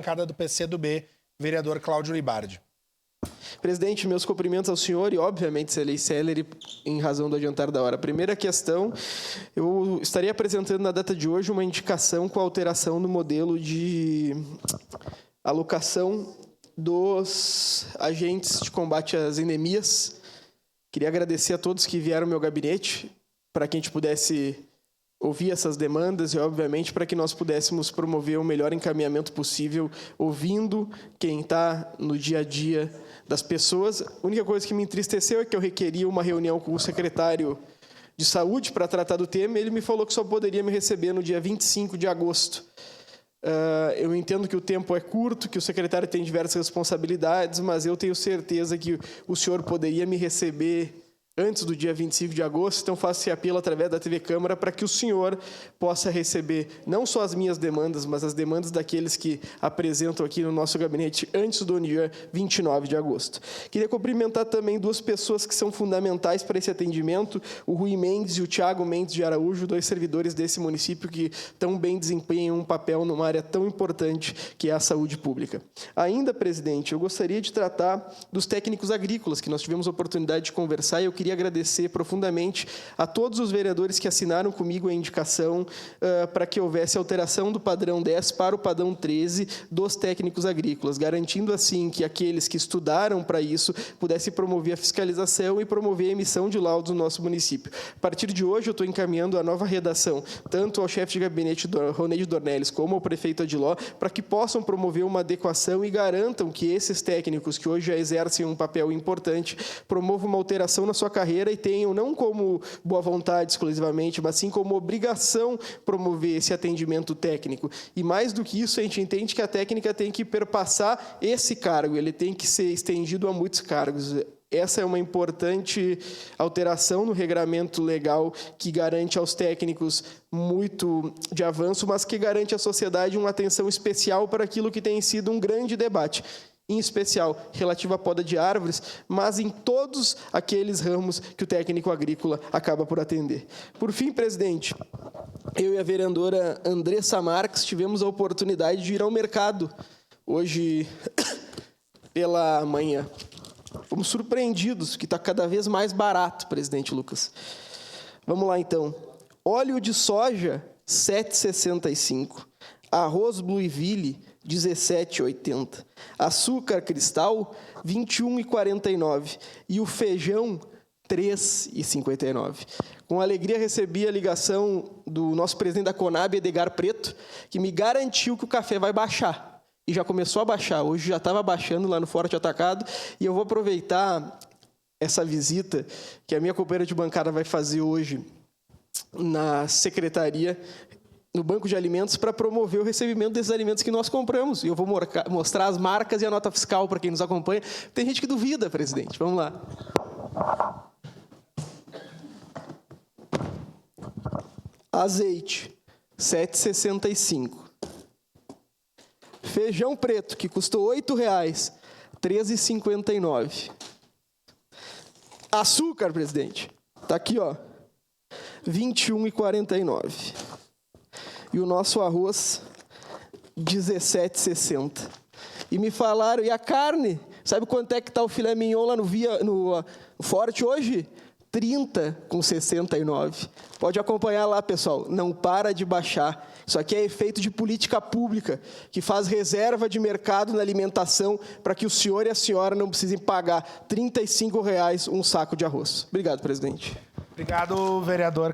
bancada do PCdoB, vereador Cláudio Libardi. Presidente, meus cumprimentos ao senhor e, obviamente, serei célere em razão do adiantar da hora. Primeira questão, eu estarei apresentando na data de hoje uma indicação com a alteração no modelo de alocação dos agentes de combate às endemias. Queria agradecer a todos que vieram ao meu gabinete para que a gente pudesse ouvir essas demandas e, obviamente, para que nós pudéssemos promover o melhor encaminhamento possível, ouvindo quem está no dia a dia das pessoas. A única coisa que me entristeceu é que eu requeria uma reunião com o secretário de Saúde para tratar do tema. Ele me falou que só poderia me receber no dia 25 de agosto. Eu entendo que o tempo é curto, que o secretário tem diversas responsabilidades, mas eu tenho certeza que o senhor poderia me receber antes do dia 25 de agosto, então faço esse apelo através da TV Câmara para que o senhor possa receber não só as minhas demandas, mas as demandas daqueles que apresentam aqui no nosso gabinete antes do dia 29 de agosto. Queria cumprimentar também duas pessoas que são fundamentais para esse atendimento, o Rui Mendes e o Tiago Mendes de Araújo, dois servidores desse município que tão bem desempenham um papel numa área tão importante que é a saúde pública. Ainda, presidente, eu gostaria de tratar dos técnicos agrícolas, que nós tivemos a oportunidade de conversar, e eu queria agradecer profundamente a todos os vereadores que assinaram comigo a indicação para que houvesse alteração do padrão 10 para o padrão 13 dos técnicos agrícolas, garantindo assim que aqueles que estudaram para isso pudessem promover a fiscalização e promover a emissão de laudos no nosso município. A partir de hoje, eu estou encaminhando a nova redação, tanto ao chefe de gabinete, Roneide Dornelles, como ao prefeito Adiló, para que possam promover uma adequação e garantam que esses técnicos, que hoje já exercem um papel importante, promovam uma alteração na sua carreira e tenham, não como boa vontade exclusivamente, mas sim como obrigação promover esse atendimento técnico. E mais do que isso, a gente entende que a técnica tem que perpassar esse cargo, ele tem que ser estendido a muitos cargos. Essa é uma importante alteração no regramento legal que garante aos técnicos muito de avanço, mas que garante à sociedade uma atenção especial para aquilo que tem sido um grande debate, em especial relativo à poda de árvores, mas em todos aqueles ramos que o técnico agrícola acaba por atender. Por fim, presidente, eu e a vereadora Andressa Marques tivemos a oportunidade de ir ao mercado hoje pela manhã. Fomos surpreendidos que está cada vez mais barato, presidente Lucas. Vamos lá, então. Óleo de soja, R$ 7,65. Arroz Blueville, R$ 17,80. Açúcar cristal, R$ 21,49. E o feijão, R$ 3,59. Com alegria recebi a ligação do nosso presidente da Conab, Edgar Preto, que me garantiu que o café vai baixar. E já começou a baixar. Hoje já estava baixando lá no Forte Atacado. E eu vou aproveitar essa visita que a minha companheira de bancada vai fazer hoje na secretaria, no Banco de Alimentos, para promover o recebimento desses alimentos que nós compramos. E eu vou mostrar as marcas e a nota fiscal para quem nos acompanha. Tem gente que duvida, presidente. Vamos lá. Azeite, R$ 7,65. Feijão preto, que custou R$ 8,00, R$ 13,59. Açúcar, presidente, está aqui, ó, R$ 21,49. E o nosso arroz, R$ 17,60. E me falaram, e a carne? Sabe quanto é que está o filé mignon lá no Forte hoje? R$ 30,69. Pode acompanhar lá, pessoal. Não para de baixar. Isso aqui é efeito de política pública, que faz reserva de mercado na alimentação para que o senhor e a senhora não precisem pagar R$ 35,00 um saco de arroz. Obrigado, presidente. Obrigado, vereador.